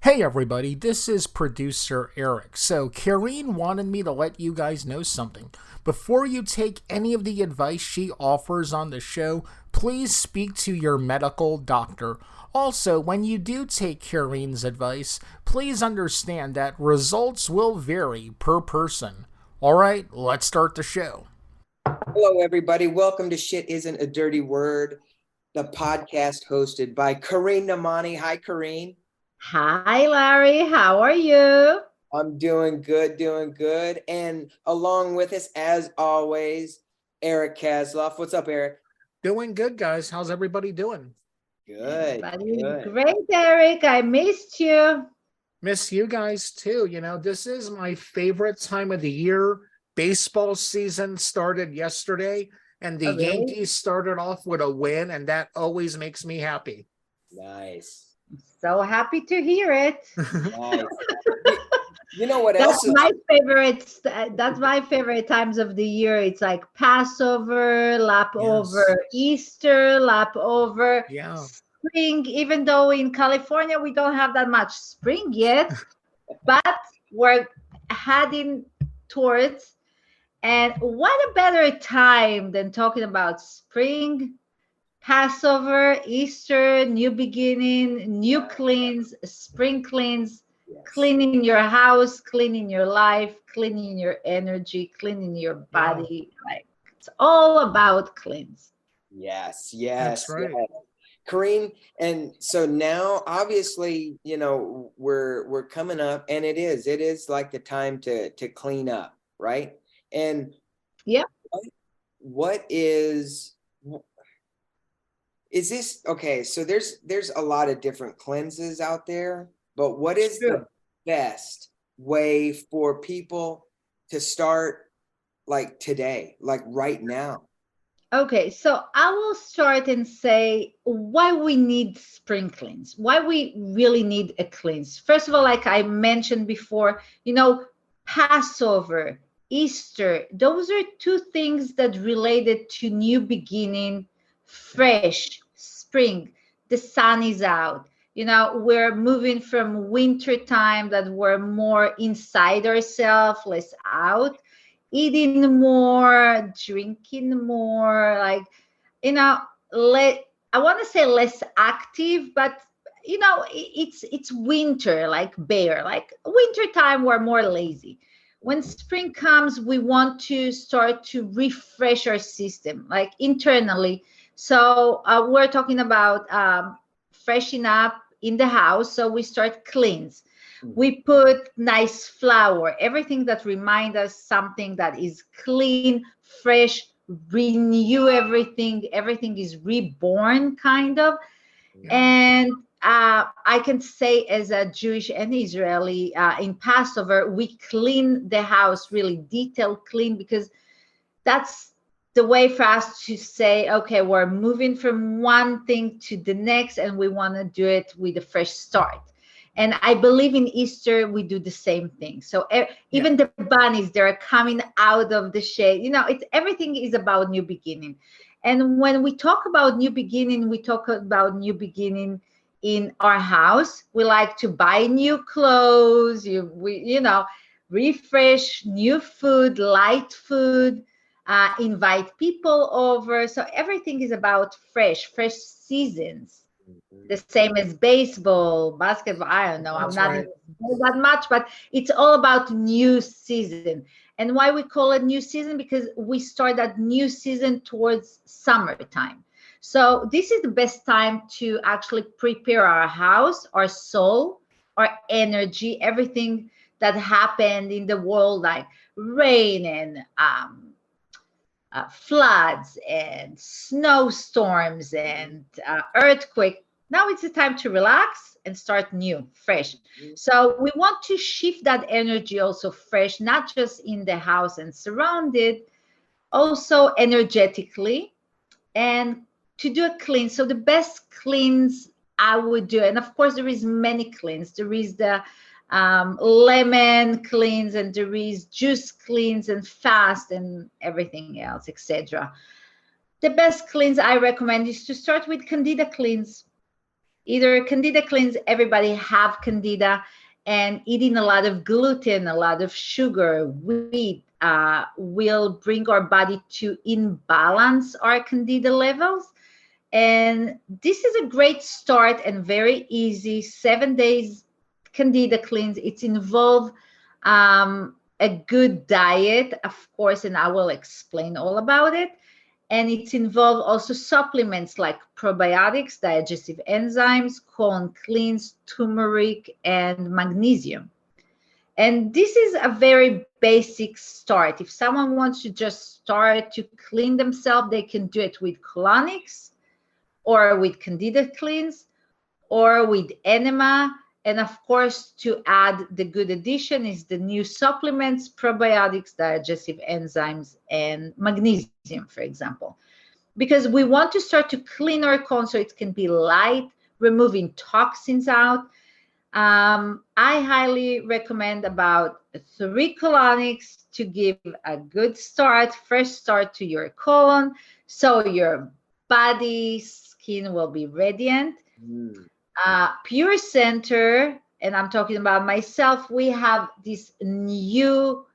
Hey everybody, this is producer Eric. So, Kareen wanted me to let you guys know something. Before you take any of the advice she offers on the show, please speak to your medical doctor. Also, when you do take Kareen's advice, please understand that results will vary per person. Alright, let's start the show. Hello, everybody. Welcome to Shit Isn't a Dirty Word, the podcast hosted by Kareen Namani. Hi, Kareen. Hi, Larry. How are you? I'm doing good, And along with us, as always, Eric Kasloff. What's up, Eric? Doing good, guys. How's everybody doing? Good. Everybody's great, Eric. I missed you. Miss you guys too. This is my favorite time of the year. Baseball season started yesterday, and the Oh, really? Yankees started off with a win, and that always makes me happy. Nice. So happy to hear it. Nice. You know what That's else is my favorite. That's my favorite times of the year. It's like Passover, lap over Easter, lap over Yeah. spring. Even though in California we don't have that much spring yet, but we're heading towards. And what a better time than talking about spring, Passover, Easter, new beginning, new cleans, spring cleans, cleaning your house, cleaning your life, cleaning your energy, cleaning your body. Like it's all about cleans. Yes. That's right. Yes. Kareen, and so now obviously, we're coming up, and it is like the time to clean up, right? And yeah, what is this? Okay, so there's a lot of different cleanses out there, but what is the best way for people to start, like today, like right now? okay, so I will start and say why we need spring cleans, why we really need a cleanse. First of all, like I mentioned before, Passover, Easter, those are two things that related to new beginning, fresh, spring. The sun is out. We're moving from winter time that we're more inside ourselves, less out, eating more, drinking more, like, I want to say less active, but it's winter, like bear, like winter time, we're more lazy. When spring comes, we want to start to refresh our system, like internally. So we're talking about freshen up in the house. So we start cleans. We put nice flour, everything that remind us something that is clean, fresh, renew everything. Everything is reborn, kind of. And I can say, as a Jewish and Israeli, in Passover, we clean the house, really detailed clean, because that's the way for us to say, okay, we're moving from one thing to the next, and we want to do it with a fresh start. And I believe in Easter, we do the same thing. So even the bunnies, they're coming out of the shade. It's everything is about new beginning. And when we talk about new beginning, we talk about new beginning in our house. We like to buy new clothes, refresh, new food, light food, invite people over. So everything is about fresh seasons. The same as baseball, basketball. I don't know. That's I'm not right. that much, but it's all about new season. And why we call it new season? Because we start that new season towards summertime. So this is the best time to actually prepare our house, our soul, our energy, everything that happened in the world, like rain and floods and snowstorms and earthquake. Now it's the time to relax and start new, fresh. So we want to shift that energy also fresh, not just in the house and surrounded, also energetically, and to do a cleanse. So the best cleanse I would do, and of course there is many cleanse. There is the lemon cleanse, and there is juice cleanse and fast and everything else, etc. The best cleanse I recommend is to start with Candida cleanse. either Candida cleanse, everybody have Candida, and eating a lot of gluten, a lot of sugar, wheat, will bring our body to imbalance our Candida levels. And this is a great start and very easy 7 days Candida cleanse. It's involved a good diet, of course, and I will explain all about it. And it's involved also supplements like probiotics, digestive enzymes, colon cleanse, turmeric, and magnesium. And this is a very basic start. If someone wants to just start to clean themselves, they can do it with colonics or with Candida cleanse or with enema. And of course, to add, the good addition is the new supplements, probiotics, digestive enzymes, and magnesium, for example. Because we want to start to clean our colon so it can be light, removing toxins out. I highly recommend about 3 colonics to give a good start, fresh start to your colon, so your body, skin will be radiant. Pure Center, and I'm talking about myself, we have these new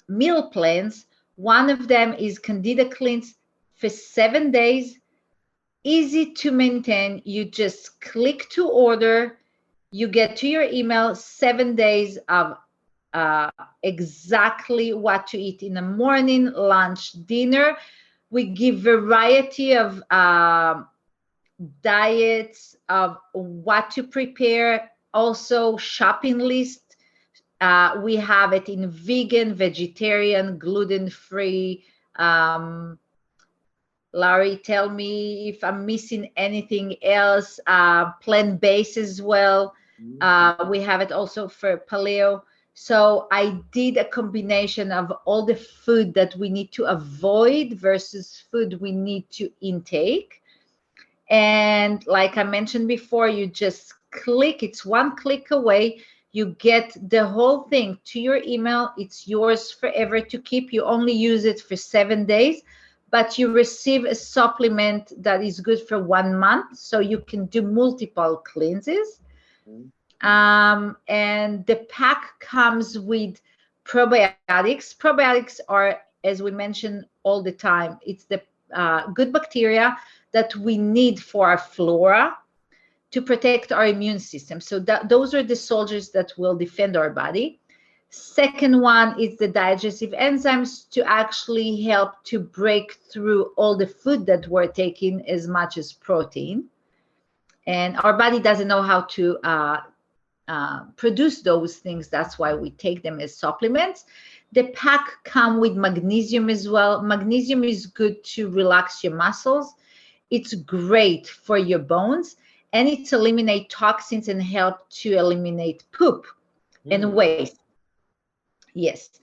meal plans. One of them is Candida cleanse for 7 days, easy to maintain. You just click to order, you get to your email 7 days of exactly what to eat in the morning, lunch, dinner. We give variety of diets of what to prepare, also shopping list. We have it in vegan, vegetarian, gluten-free. Larry, tell me if I'm missing anything else. Plant-based as well. We have it also for paleo. So I did a combination of all the food that we need to avoid versus food we need to intake. And like I mentioned before, you just click, it's one click away. You get the whole thing to your email. It's yours forever to keep. You only use it for 7 days, but you receive a supplement that is good for 1 month. So you can do multiple cleanses. And the pack comes with probiotics. Probiotics are, as we mentioned all the time, it's the good bacteria that we need for our flora to protect our immune system. So those are the soldiers that will defend our body. Second one is the digestive enzymes to actually help to break through all the food that we're taking as much as protein. And our body doesn't know how to produce those things. That's why we take them as supplements. The pack come with magnesium as well. Magnesium is good to relax your muscles. It's great for your bones, and it eliminates toxins and help to eliminate poop and waste. Yes.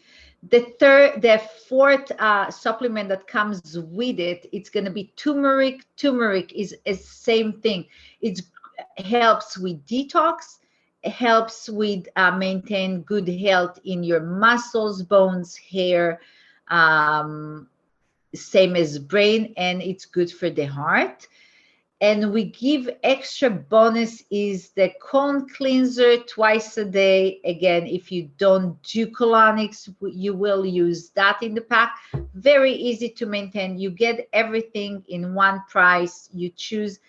The fourth supplement that comes with it, it's going to be turmeric. Turmeric is the same thing. It helps with detox. It helps with maintain good health in your muscles, bones, hair, same as brain, and it's good for the heart. And we give extra bonus is the colon cleanser twice a day. Again, if you don't do colonics, you will use that in the pack. Very easy to maintain. You get everything in one price. You choose,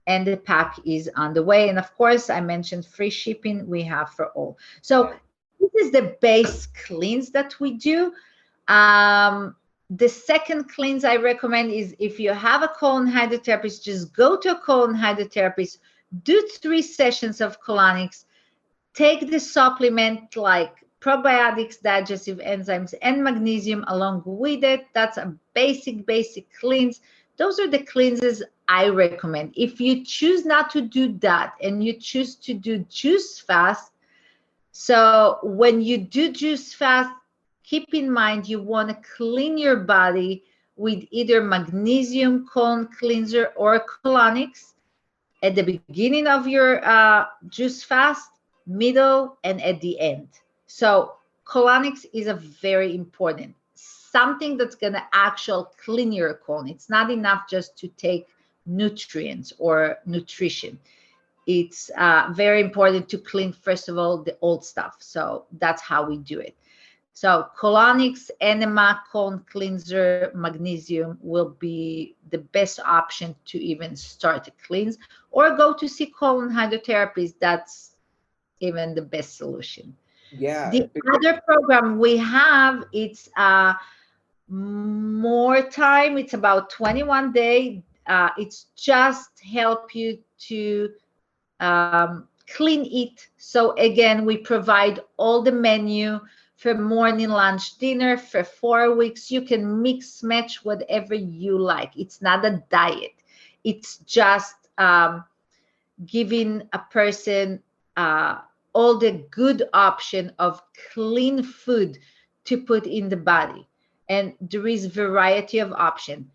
and the pack is on the way. And of course, I mentioned free shipping we have for all. So this is the base cleanse that we do. The second cleanse I recommend is if you have a colon hydrotherapist, just go to a colon hydrotherapist, do 3 sessions of colonics, take the supplement like probiotics, digestive enzymes, and magnesium along with it. That's a basic cleanse. Those are the cleanses I recommend. If you choose not to do that and you choose to do juice fast, so when you do juice fast, keep in mind you want to clean your body with either magnesium colon cleanser or colonics at the beginning of your juice fast, middle, and at the end. So colonics is a very important, something that's going to actually clean your colon. It's not enough just to take nutrients or nutrition. It's very important to clean, first of all, the old stuff. So that's how we do it. So colonics, enema, colon cleanser, magnesium will be the best option to even start to cleanse, or go to see colon hydrotherapist. That's even the best solution. Yeah. The other program we have, it's more time. It's about 21 days. It's just help you to clean it. So again, we provide all the menu for morning, lunch, dinner for 4 weeks. You can mix, match whatever you like. It's not a diet. It's just giving a person all the good option of clean food to put in the body. And there is variety of option.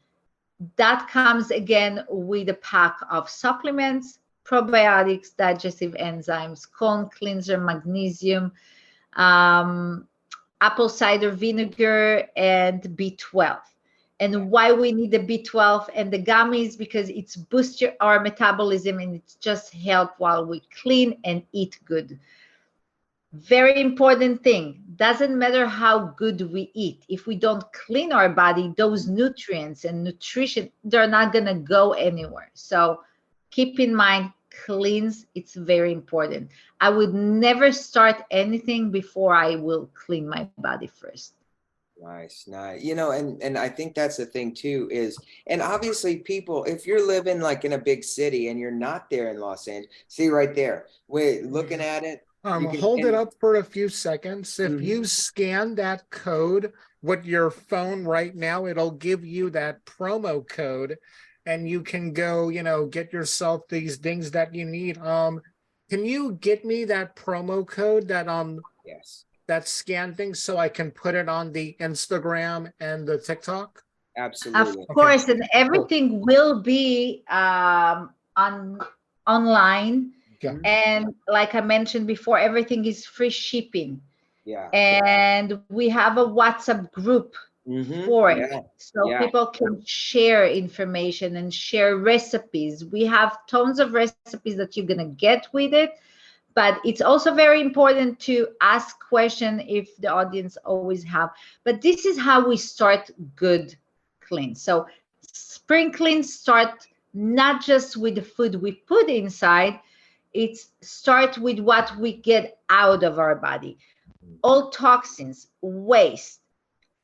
That comes again with a pack of supplements, probiotics, digestive enzymes, colon cleanser, magnesium, apple cider vinegar, and B12. And why we need the B12 and the gummies, because it's boosts our metabolism, and it's just help while we clean and eat good. Very important thing, doesn't matter how good we eat. If we don't clean our body, those nutrients and nutrition, they're not going to go anywhere. So keep in mind, cleanse, it's very important. I would never start anything before I will clean my body first. Nice. You know, and I think that's the thing too is, and obviously people, if you're living like in a big city and you're not there in Los Angeles, see right there, we're looking at it. Hold it up for a few seconds. If you scan that code with your phone right now, it'll give you that promo code, and you can go, get yourself these things that you need. Can you get me that promo code, that yes, that scan thing, so I can put it on the Instagram and the TikTok? Absolutely. Of course, and everything will be online. Yeah. And like I mentioned before, everything is free shipping. Yeah. And we have a WhatsApp group for it. So people can share information and share recipes. We have tons of recipes that you're going to get with it. But it's also very important to ask questions if the audience always have. But this is how we start good clean. So spring clean start not just with the food we put inside, it starts with what we get out of our body. All toxins, waste,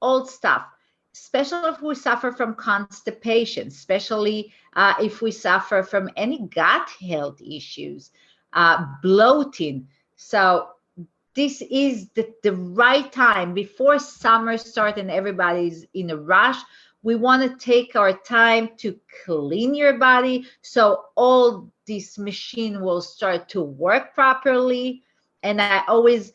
old stuff, especially if we suffer from constipation, especially if we suffer from any gut health issues, bloating. So this is the right time before summer starts and everybody's in a rush. We want to take our time to clean your body so all this machine will start to work properly. And I always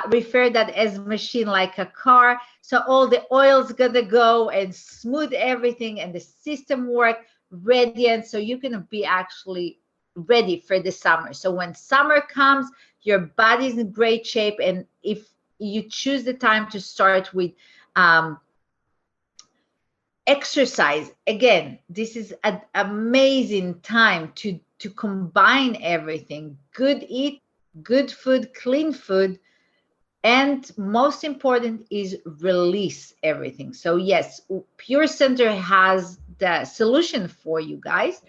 refer that as machine like a car. So all the oil's gonna go and smooth everything, and the system work radiant. So you're gonna be actually ready for the summer. So when summer comes, your body's in great shape. And if you choose the time to start with exercise, again, this is an amazing time to combine everything. Good eat, good food, clean food, and most important is release everything. So yes, Pure Center has the solution for you guys.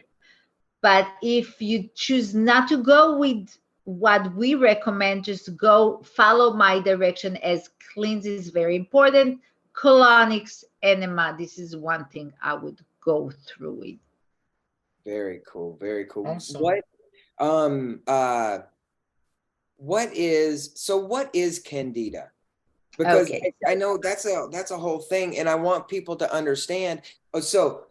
But if you choose not to go with what we recommend, just go follow my direction, as cleanse is very important. Colonics, enema, this is one thing I would go through with. Very cool. Very cool. Awesome. What is Candida? Because I know that's a whole thing, and I want people to understand. So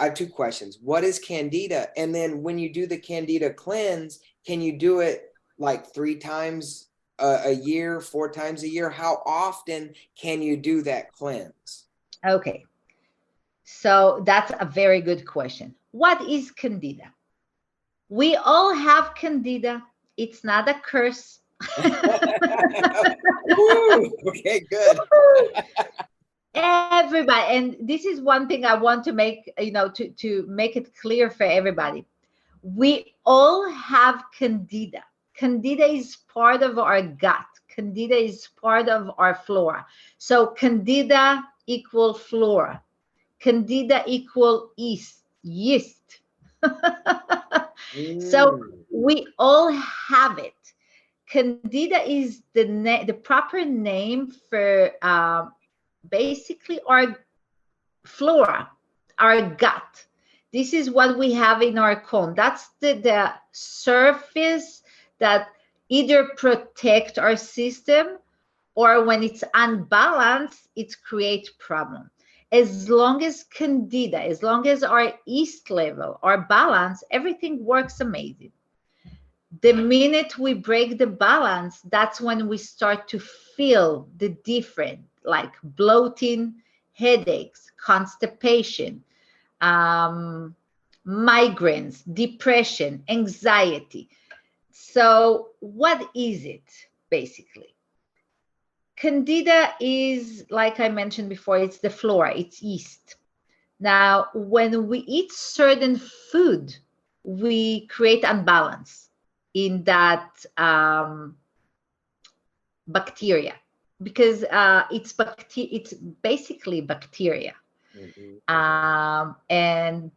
I have two questions. What is Candida? And then when you do the Candida cleanse, can you do it like 3 times a year, 4 times a year? How often can you do that cleanse? Okay. So that's a very good question. What is Candida? We all have Candida. It's not a curse. Woo, okay, good. Everybody, and this is one thing I want to make, to make it clear for everybody. We all have candida. Candida is part of our gut. Candida is part of our flora. So candida equal flora. Candida equal yeast. So we all have it. Candida is the proper name for basically our flora, our gut. This is what we have in our colon. That's the surface that either protect our system, or when it's unbalanced, it creates problem. As long as candida, as long as our yeast level are balanced, everything works amazing. The minute we break the balance, that's when we start to feel the different, like bloating, headaches, constipation, migraines, depression, anxiety. So what is it basically? Candida is, like I mentioned before, it's the flora, it's yeast. Now, when we eat certain food, we create unbalance in that bacteria, because it's basically bacteria. And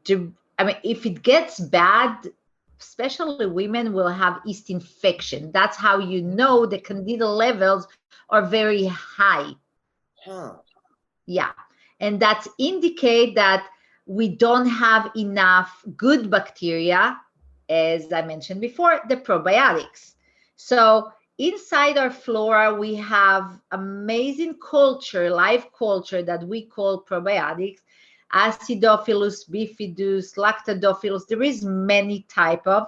if it gets bad, especially women will have yeast infection. That's how you know the candida levels are very high. Yeah, and that's indicate that we don't have enough good bacteria, as I mentioned before, the probiotics. So inside our flora, we have amazing culture, live culture that we call probiotics, Acidophilus, Bifidus, Lactobacillus. There is many type of.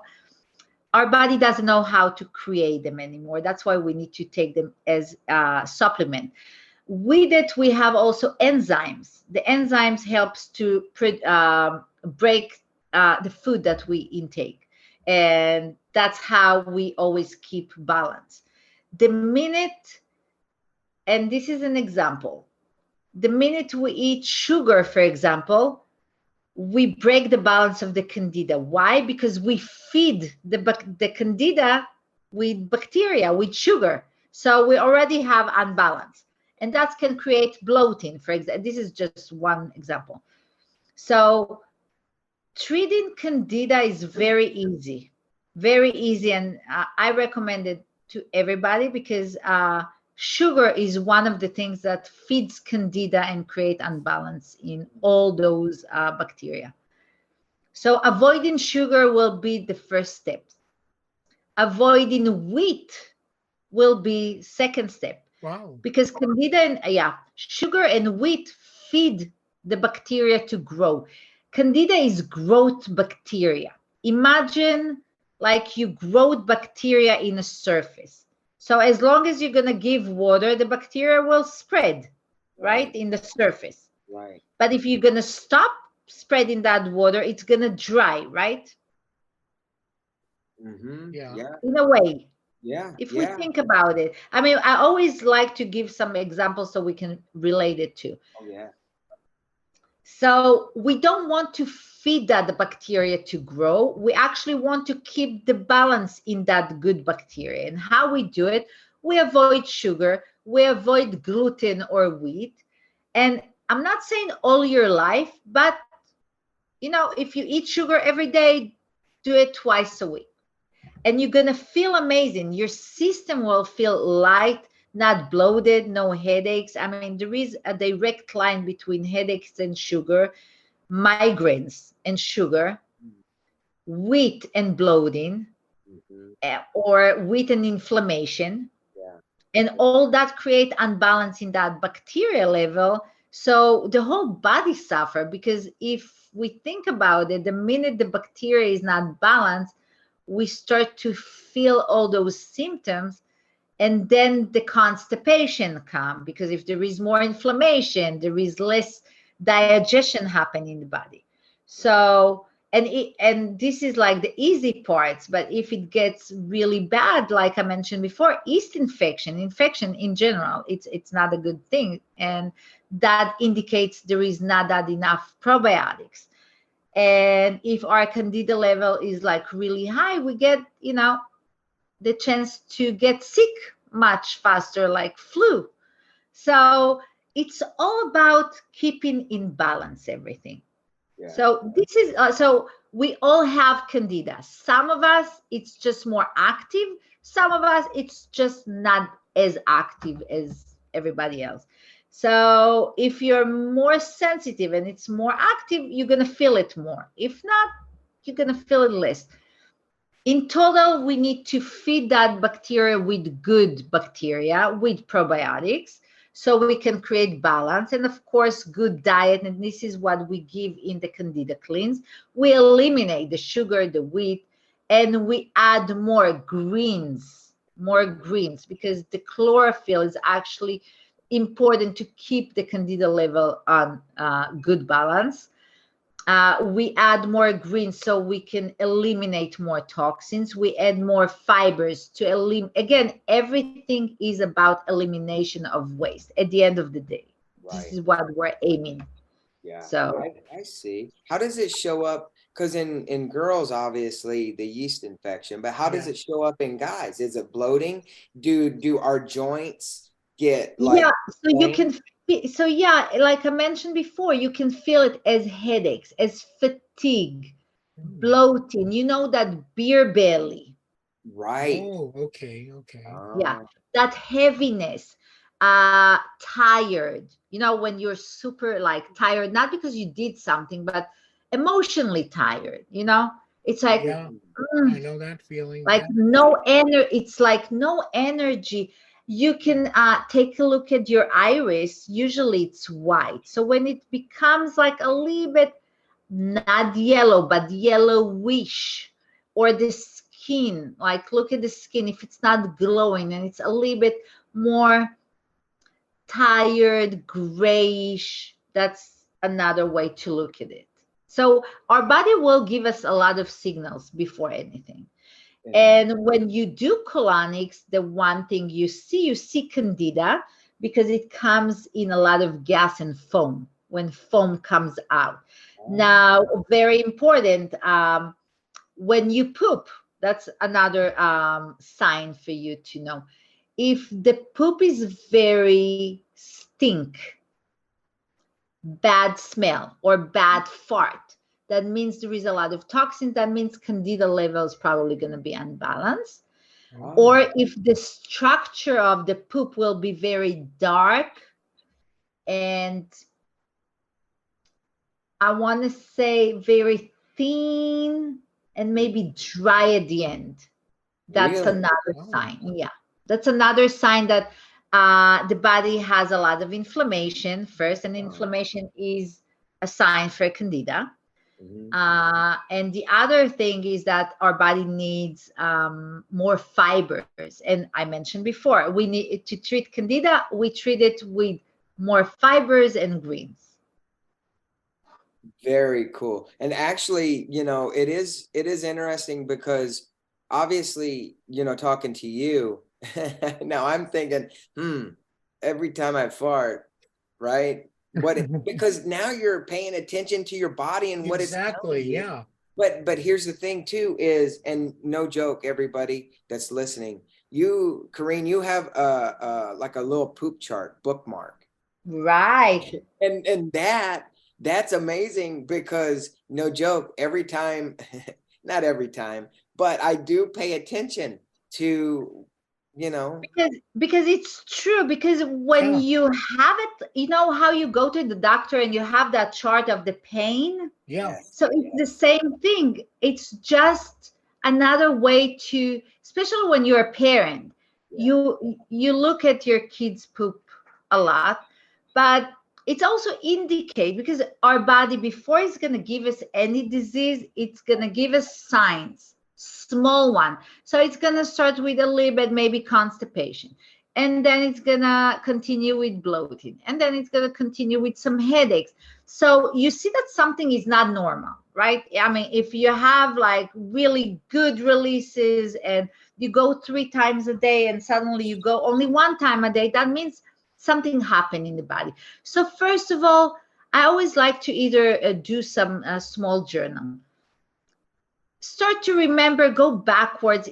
Our body doesn't know how to create them anymore. That's why we need to take them as a supplement. With it, we have also enzymes. The enzymes helps to break the food that we intake. And that's how we always keep balance. The minute, and this is an example, the minute we eat sugar, for example, we break the balance of the candida. Why? Because we feed the candida with bacteria, with sugar. So we already have unbalance. And that can create bloating, for example. This is just one example. So treating candida is very easy, and I recommend it to everybody, because sugar is one of the things that feeds candida and create unbalance in all those bacteria. So avoiding sugar will be the first step. Avoiding wheat will be second step. Wow. Because candida and sugar and wheat feed the bacteria to grow. Candida is growth bacteria. Imagine like you grow bacteria in a surface. So as long as you're going to give water, the bacteria will spread, right, in the surface. Right. But if you're going to stop spreading that water, it's going to dry, right? Yeah. In a way. Yeah. If we think about it. I mean, I always like to give some examples so we can relate it to. Oh, yeah. So we don't want to feed that bacteria to grow. We actually want to keep the balance in that good bacteria. And how we do it, we avoid sugar, we avoid gluten or wheat. And I'm not saying all your life, but if you eat sugar every day, do it twice a week. And you're going to feel amazing. Your system will feel light, not bloated, no headaches. I mean, there is a direct line between headaches and sugar, migraines and sugar, wheat and bloating, or wheat and inflammation. And all that create unbalance in that bacteria level. So the whole body suffer, because if we think about it, the minute the bacteria is not balanced, we start to feel all those symptoms, and then the constipation come, because if there is more inflammation, there is less digestion happening in the body. So, and this is like the easy parts, but if it gets really bad, like I mentioned before, yeast infection in general, it's not a good thing, and that indicates there is not that enough probiotics. And if our candida level is like really high, we get, the chance to get sick much faster, like flu. So it's all about keeping in balance everything. Yeah. So this is so we all have candida. Some of us it's just more active. Some of us it's just not as active as everybody else. So if you're more sensitive and it's more active, you're gonna feel it more. If not, you're gonna feel it less. In total, we need to feed that bacteria with good bacteria, with probiotics, so we can create balance. And of course, good diet. And this is what we give in the Candida Cleanse. We eliminate the sugar, the wheat, and we add more greens, because the chlorophyll is actually important to keep the Candida level on good balance. We add more greens so we can eliminate more toxins. We add more fibers to eliminate. Again, everything is about elimination of waste at the end of the day. Right. This is what we're aiming. Yeah. So I see. How does it show up? Because in girls, obviously the yeast infection, but how does it show up in guys? Is it bloating? Do our joints get like? Yeah, so you can. So yeah, like I mentioned before, you can feel it as headaches, as fatigue, bloating. You know, that beer belly. Right. Oh, okay. Yeah, that heaviness, tired. You know, when you're super like tired, not because you did something, but emotionally tired. You know, it's like Yeah, I know that feeling. like no energy. It's like no energy. You can take a look at your iris. Usually it's white. So when it becomes like a little bit, not yellow, but yellowish, or the skin, like look at the skin, if it's not glowing and it's a little bit more tired, grayish, that's another way to look at it. So our body will give us a lot of signals before anything. And when you do colonics, the one thing you see candida, because it comes in a lot of gas and foam when foam comes out. Now, very important, when you poop, that's another sign for you to know. If the poop is very stink, bad smell, or bad fart, that means there is a lot of toxins. That means candida level is probably going to be unbalanced. Or if the structure of the poop will be very dark and I want to say very thin and maybe dry at the end. That's another sign. Yeah, that's another sign that the body has a lot of inflammation first, and inflammation is a sign for candida. And the other thing is that our body needs more fibers. And I mentioned before, we need to treat candida, we treat it with more fibers and greens. Very cool. And actually, it is interesting because obviously, talking to you, now I'm thinking, every time I fart, right? Because now you're paying attention to your body and what it's exactly, yeah. But here's the thing too is, and no joke, everybody that's listening, Karine, you have like a little poop chart bookmark. Right. And that's amazing because no joke, every time, not every time, but I do pay attention to, because it's true, because when you have it, you know how you go to the doctor and you have that chart of the pain. So it's the same thing. It's just another way to, especially when you're a parent, you look at your kids poop a lot, but it's also indicate, because our body, before it's going to give us any disease, it's going to give us signs, small one. So it's going to start with a little bit, maybe constipation. and then it's gonna continue with bloating, and then it's gonna continue with some headaches. So you see that something is not normal, right? I mean, if you have like really good releases and you go 3 times a day and suddenly you go only 1 time a day, that means something happened in the body. So first of all, I always like to either do some small journal. Start to remember, go backwards,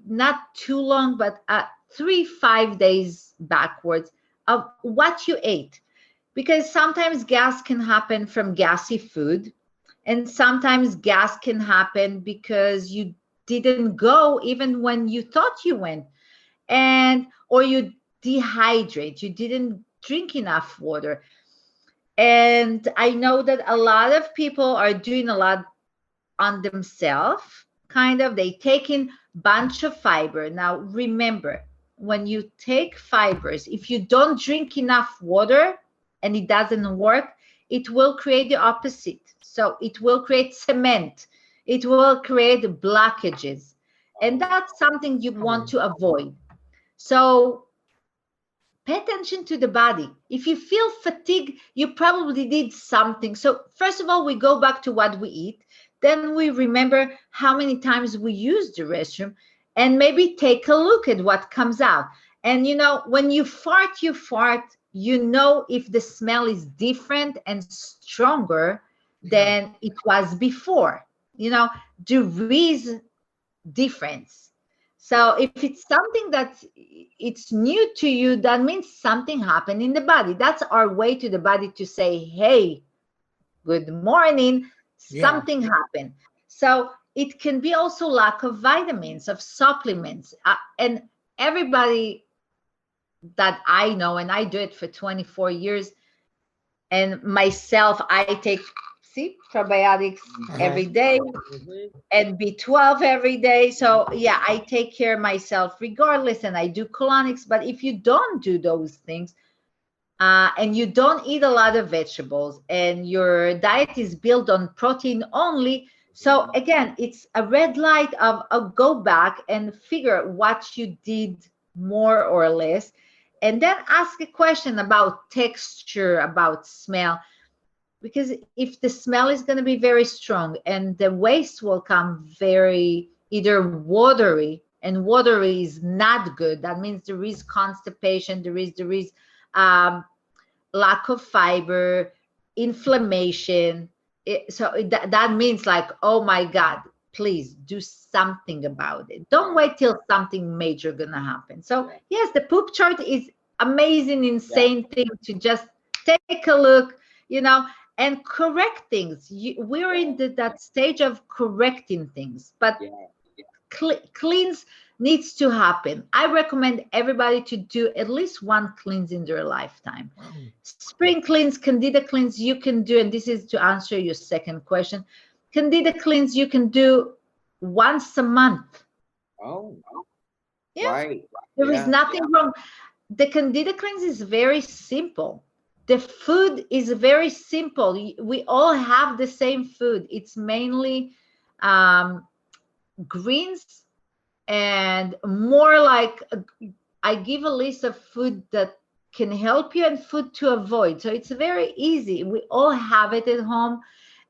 not too long, but 3-5 days backwards of what you ate. Because sometimes gas can happen from gassy food, and sometimes gas can happen because you didn't go even when you thought you went, and or you dehydrate, you didn't drink enough water. And I know that a lot of people are doing a lot on themselves, kind of. They take in bunch of fiber. Now remember, when you take fibers, if you don't drink enough water and it doesn't work, it will create the opposite. So it will create cement, it will create blockages, and that's something you want to avoid. So pay attention to the body. If you feel fatigue, you probably did something. So first of all, we go back to what we eat. Then we remember how many times we use the restroom, and maybe take a look at what comes out. And you know, when you fart, you know if the smell is different and stronger than it was before. You know, there is difference. So if it's something that it's new to you, that means something happened in the body. That's our way to the body to say, hey, good morning, something happened. So it can be also lack of vitamins, of supplements. And everybody that I know, and I do it for 24 years, and myself, I take, probiotics every day and B12 every day. So yeah, I take care of myself regardless, and I do colonics. But if you don't do those things, and you don't eat a lot of vegetables, and your diet is built on protein only, so again, it's a red light of go back and figure what you did more or less, and then ask a question about texture, about smell. Because if the smell is going to be very strong and the waste will come very either watery, and watery is not good, that means there is constipation, there is lack of fiber, inflammation. That means like, oh my God, please do something about it. Don't wait till something major gonna happen. So yes, the poop chart is amazing, insane thing to just take a look, you know, and correct things. We're in that stage of correcting things, but cleans needs to happen. I recommend everybody to do at least one cleanse in their lifetime. Spring cleanse, candida cleanse, you can do, and this is to answer your second question. Candida cleanse you can do once a month. Right. There is nothing wrong. The candida cleanse is very simple. The food is very simple. We all have the same food. It's mainly greens, and more like I give a list of food that can help you and food to avoid. So it's very easy. We all have it at home.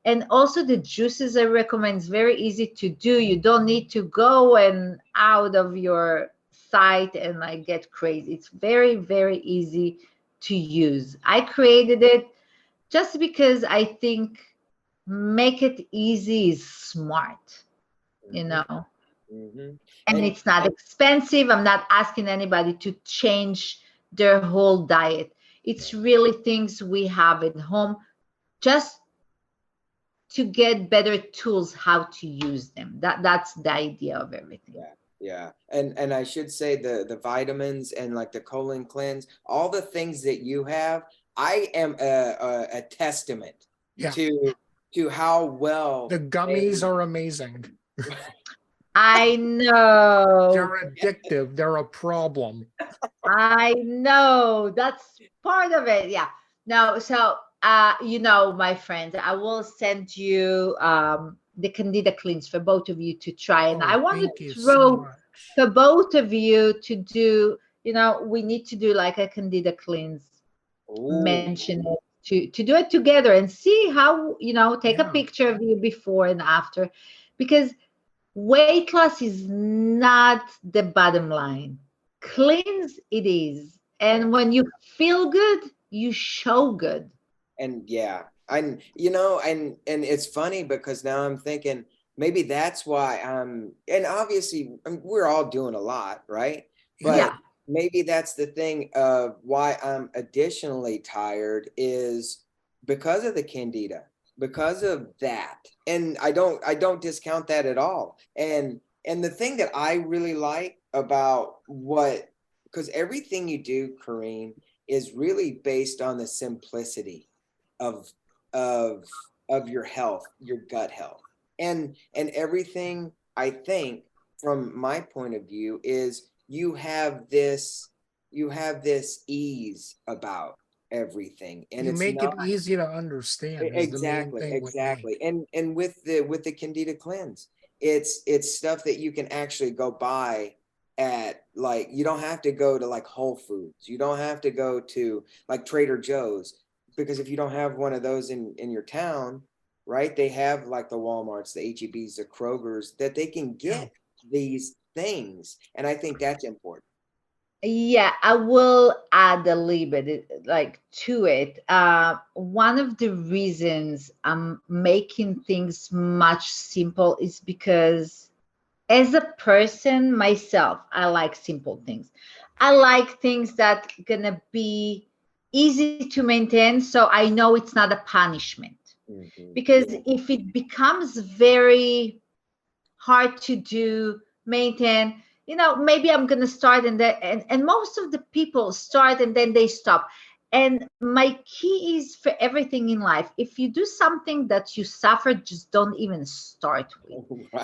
And also the juices I recommend is very easy to do. You don't need to go and out of your site and like get crazy. It's very, very easy to use. I created it just because I think make it easy is smart, you know. And it's not expensive. I'm not asking anybody to change their whole diet. It's really things we have at home just to get better tools how to use them. That's the idea of everything. And I should say the vitamins and like the colon cleanse, all the things that you have, I am a testament to how well the gummies are amazing. I know. They're addictive. They're a problem. I know. That's part of it. Yeah. No, so you know, my friends, I will send you the Candida cleanse for both of you to try. And I want to throw for both of you to do we need to do like a candida cleanse, Ooh. mention it, to do it together and see how, take a Yeah. picture of you before and after, because weight loss is not the bottom line. Cleanse it is. And when you feel good, you show good. And yeah, and it's funny because now I'm thinking maybe that's why and obviously we're all doing a lot, right? But Yeah. maybe that's the thing of why I'm additionally tired is because of the candida, because of that. And I don't discount that at all. And the thing that I really like about because everything you do, Kareem, is really based on the simplicity of of of your health, your gut health. And everything, I think, from my point of view, is you have this ease about everything. And You it's make not it easy to understand is the main exactly, thing with me. exactly. And with the Candida cleanse, it's stuff that you can actually go buy at, like, you don't have to go to like Whole Foods. You don't have to go to like Trader Joe's, because if you don't have one of those in your town, right, they have like the Walmarts, the HEBs, the Krogers, that they can Yeah. get these things. And I think that's important. Yeah, I will add a little bit like to it. One of the reasons I'm making things much simple is because as a person myself, I like simple things. I like things that gonna be easy to maintain, so I know it's not a punishment. Because Yeah. if it becomes very hard to do, maintain, maybe I'm going to start and most of the people start and then they stop. And my key is for everything in life, if you do something that you suffer, just don't even start with.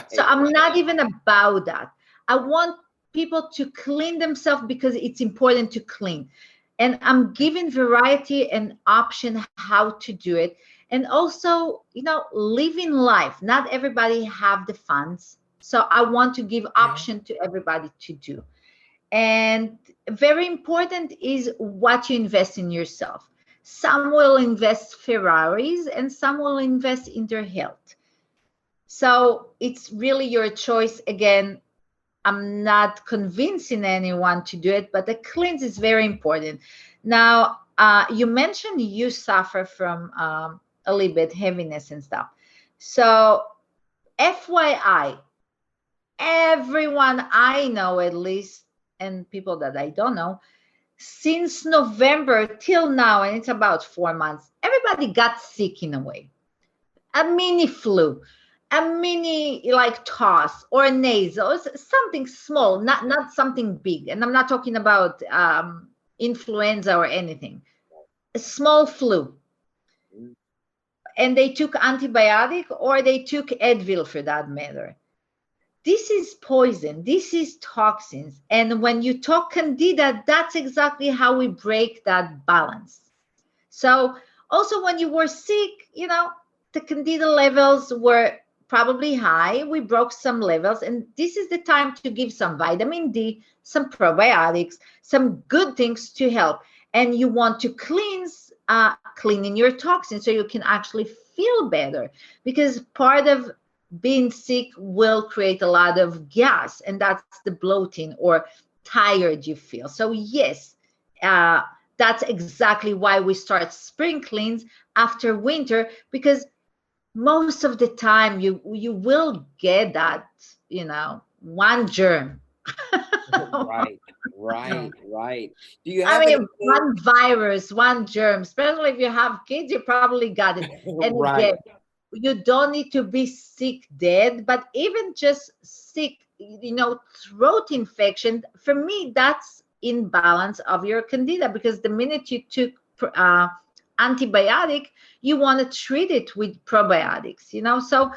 So Right, I'm not even about that. I want people to clean themselves because it's important to clean. And I'm giving variety and option how to do it. And also, living life. Not everybody have the funds. So I want to give Yeah. option to everybody to do. And very important is what you invest in yourself. Some will invest Ferraris and some will invest in their health. So it's really your choice. Again, I'm not convincing anyone to do it, but the cleanse is very important. Now, you mentioned you suffer from a little bit heaviness and stuff. So, FYI, everyone I know at least, and people that I don't know, since November till now, and it's about 4 months, everybody got sick in a way. A mini flu, a mini like toss or nasal, something small, not something big. And I'm not talking about influenza or anything. A small flu, and they took antibiotic or they took Advil for that matter. This is poison. This is toxins. And when you talk candida, that's exactly how we break that balance. So also when you were sick, the candida levels were probably high. We broke some levels, and this is the time to give some vitamin D, some probiotics, some good things to help. And you want to cleaning your toxins so you can actually feel better, because part of being sick will create a lot of gas, and that's the bloating or tired you feel. So yes, uh, that's exactly why we start spring cleans after winter, because most of the time you will get that, one germ. right, Yeah. right. Do you I have mean, anything? one virus, one germ, especially if you have kids, you probably got it. And Right. again, you don't need to be sick dead, but even just sick, throat infection, for me, that's imbalance of your candida, because the minute you took antibiotic, you want to treat it with probiotics, so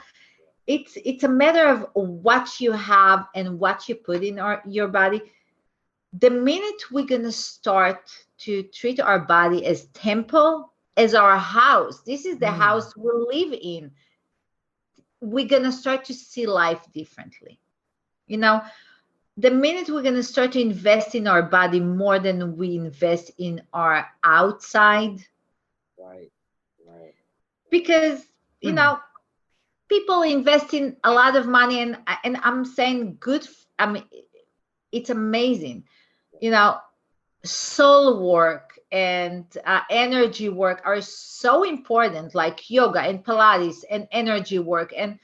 it's a matter of what you have and what you put in your body. The minute we're going to start to treat our body as temple, as our house, this is the Mm. house we live in, we're going to start to see life differently. You know, the minute we're going to start to invest in our body more than we invest in our outside, Right. Right. because you know people invest in a lot of money, and I'm saying good. I mean, it's amazing, you know. Soul work and energy work are so important, like yoga and Pilates and energy work and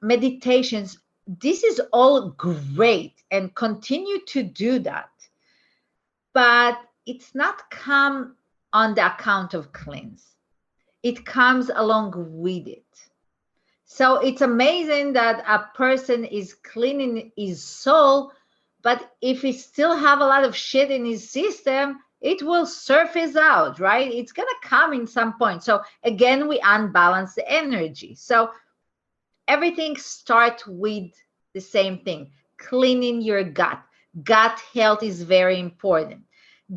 meditations. This is all great, and continue to do that, but it's not come on the account of cleanse. It comes along with it. So it's amazing that a person is cleaning his soul, but if he still have a lot of shit in his system, it will surface out, right? It's going to come in some point. So again, we unbalance the energy. So everything starts with the same thing, cleaning your gut. Gut health is very important.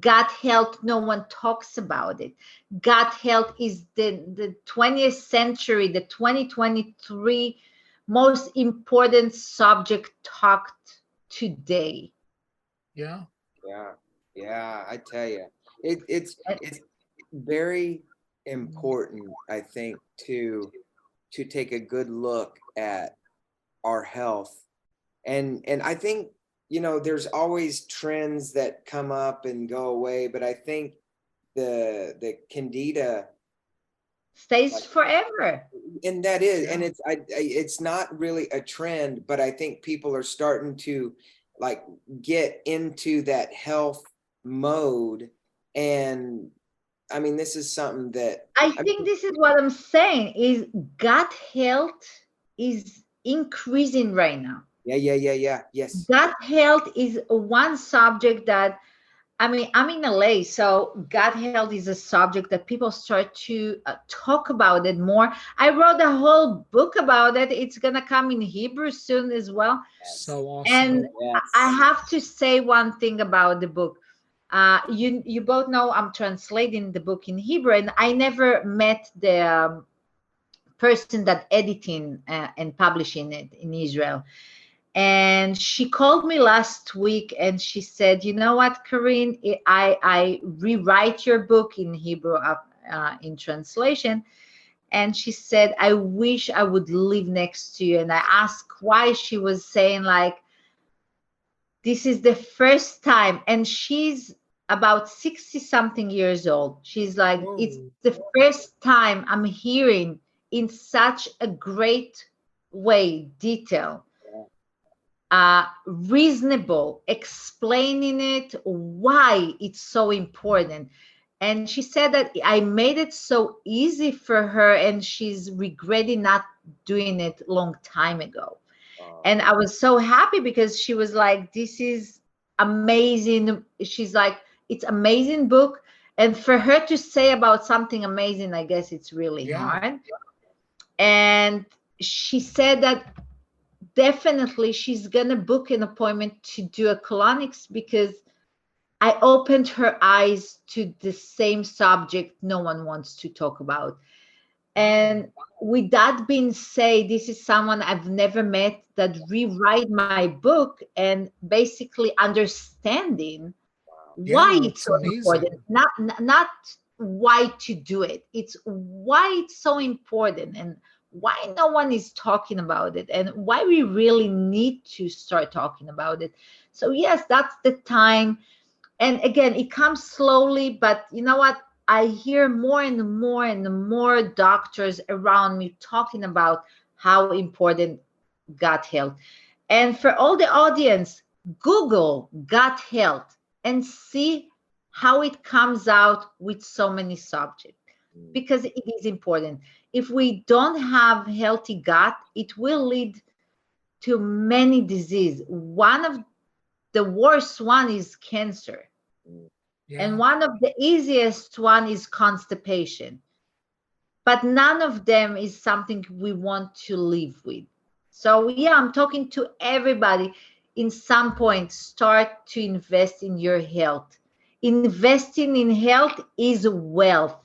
Gut health, no one talks about it. Gut health is the 20th century, the 2023 most important subject talked today. Yeah. Yeah. Yeah. I tell you, it's very important, I think, to take a good look at our health. And I think, you know, there's always trends that come up and go away, but I think the Candida stays forever. and that is, Yeah. and it's not really a trend, but I think people are starting to like get into that health mode. And I mean, this is something that I think this is what I'm saying is gut health is increasing right now. yeah. Yes. Gut health is one subject that, I mean, I'm in LA, so gut health is a subject that people start to talk about it more. I wrote a whole book about it. It's going to come in Hebrew soon as well. So awesome. And Yes. I have to say one thing about the book. You both know I'm translating the book in Hebrew, and I never met the person that editing and publishing it in Israel. And she called me last week and she said, you know what, Corinne, I rewrite your book in Hebrew in translation. And she said, I wish I would live next to you. And I asked why. She was saying like, this is the first time. And she's about 60 something years old. She's like, Whoa. it's the first time I'm hearing in such a great way, detail, reasonable, explaining it, why it's so important. And she said that I made it so easy for her, and she's regretting not doing it long time ago. And I was so happy because she was like, this is amazing. She's like, it's amazing book. And for her to say about something amazing, I guess it's really hard. And she said that definitely she's gonna book an appointment to do a colonics, because I opened her eyes to the same subject no one wants to talk about. And with that being said, this is someone I've never met that rewrite my book and basically understanding why it's so important. Not why to do it. It's why it's so important and why no one is talking about it and why we really need to start talking about it. So yes, that's the time. And again, it comes slowly, but you know what? I hear more and more and more doctors around me talking about how important gut health. And for all the audience, Google gut health and see how it comes out with so many subjects, because it is important. If we don't have healthy gut, it will lead to many diseases. One of the worst one is cancer. Yeah. And one of the easiest one is constipation. But none of them is something we want to live with. So yeah, I'm talking to everybody. In some point, start to invest in your health. Investing in health is wealth.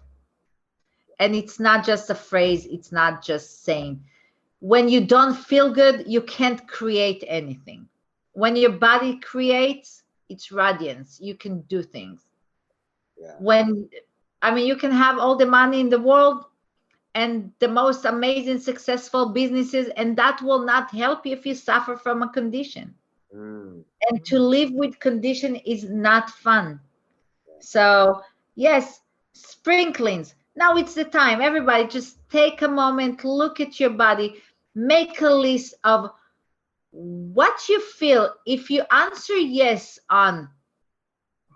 And it's not just a phrase, it's not just saying. When you don't feel good, you can't create anything. When your body creates, it's radiance. You can do things. Yeah. When, I mean, you can have all the money in the world and the most amazing, successful businesses, and that will not help you if you suffer from a condition. And to live with condition is not fun. So, yes, sprinklings. Now it's the time. Everybody, just take a moment, look at your body, make a list of what you feel. If you answer yes on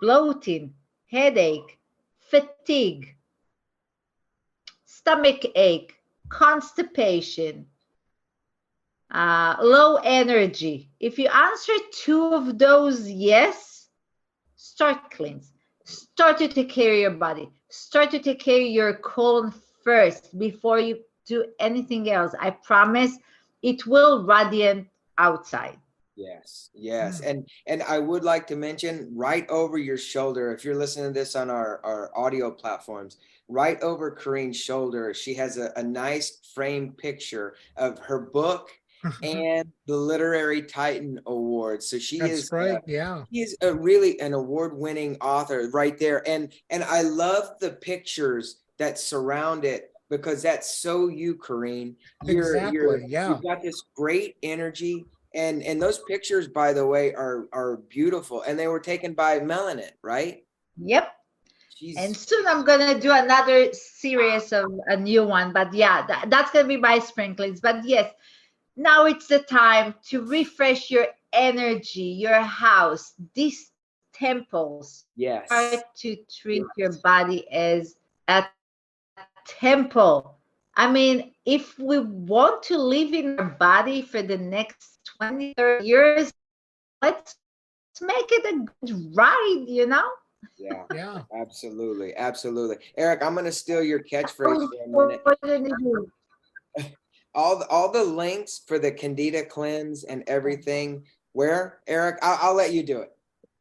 bloating, headache, fatigue, stomach ache, constipation, low energy. If you answer 2 of those yes, start cleanse. Start to take care of your body. Start to take care of your colon first before you do anything else. I promise it will radiate outside. Yes, yes. And I would like to mention right over your shoulder, if you're listening to this on our audio platforms, right over Kareen's shoulder, she has a nice framed picture of her book and the Literary Titan Award. So she is right. Yeah. She is a really an award-winning author right there. And I love the pictures that surround it because that's so you, Kareen. Exactly. Yeah. You've got this great energy. And those pictures, by the way, are beautiful. And they were taken by Melanin, right? Yep. And soon I'm going to do another series of a new one. But yeah, that's going to be by sprinklings. But yes, now it's the time to refresh your energy, your house, these temples. Yes. Start to treat your body as a temple. I mean, if we want to live in our body for the next 20, 30 years, let's make it a good ride, you know? Yeah. Yeah. Absolutely. Absolutely. Eric, I'm going to steal your catchphrase for a minute. All the links for the Candida cleanse and everything. Where, Eric? I'll let you do it.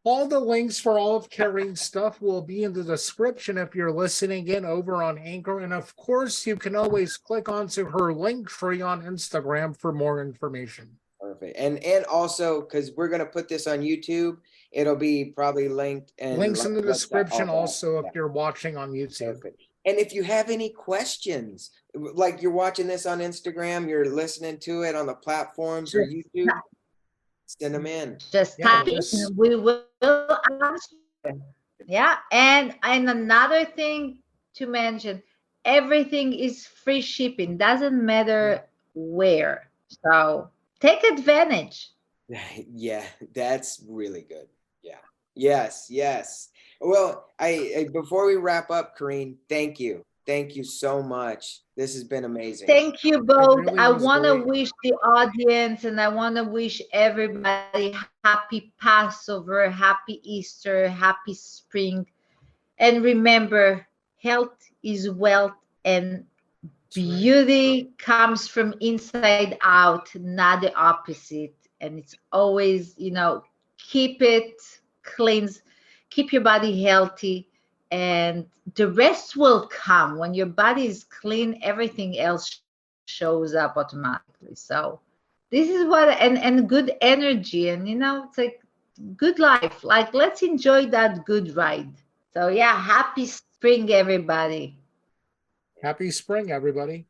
All the links for all of Kareen's stuff will be in the description if you're listening in over on Anchor. And of course, you can always click onto her link tree on Instagram for more information. Perfect. And also, because we're going to put this on YouTube, it'll be probably linked. And links in the description also if yeah. you're watching on YouTube. Perfect. And if you have any questions, like you're watching this on Instagram, you're listening to it on the platforms or YouTube, send them in. Just type in, we will answer. Yeah. And another thing to mention, everything is free shipping. Doesn't matter where. So take advantage. Yeah, that's really good. Yeah. Yes, yes. Well, I before we wrap up, Kareen, thank you. Thank you so much. This has been amazing. Thank you both. Really I want to wish the audience and I want to wish everybody happy Passover, happy Easter, happy spring. And remember, health is wealth and beauty comes from inside out, not the opposite. And it's always, you know, keep it clean, keep your body healthy, and the rest will come. When your body is clean, everything else shows up automatically. So this is what, and good energy, and you know, it's like good life. Like, let's enjoy that good ride. So yeah, happy spring, everybody. Happy spring, everybody.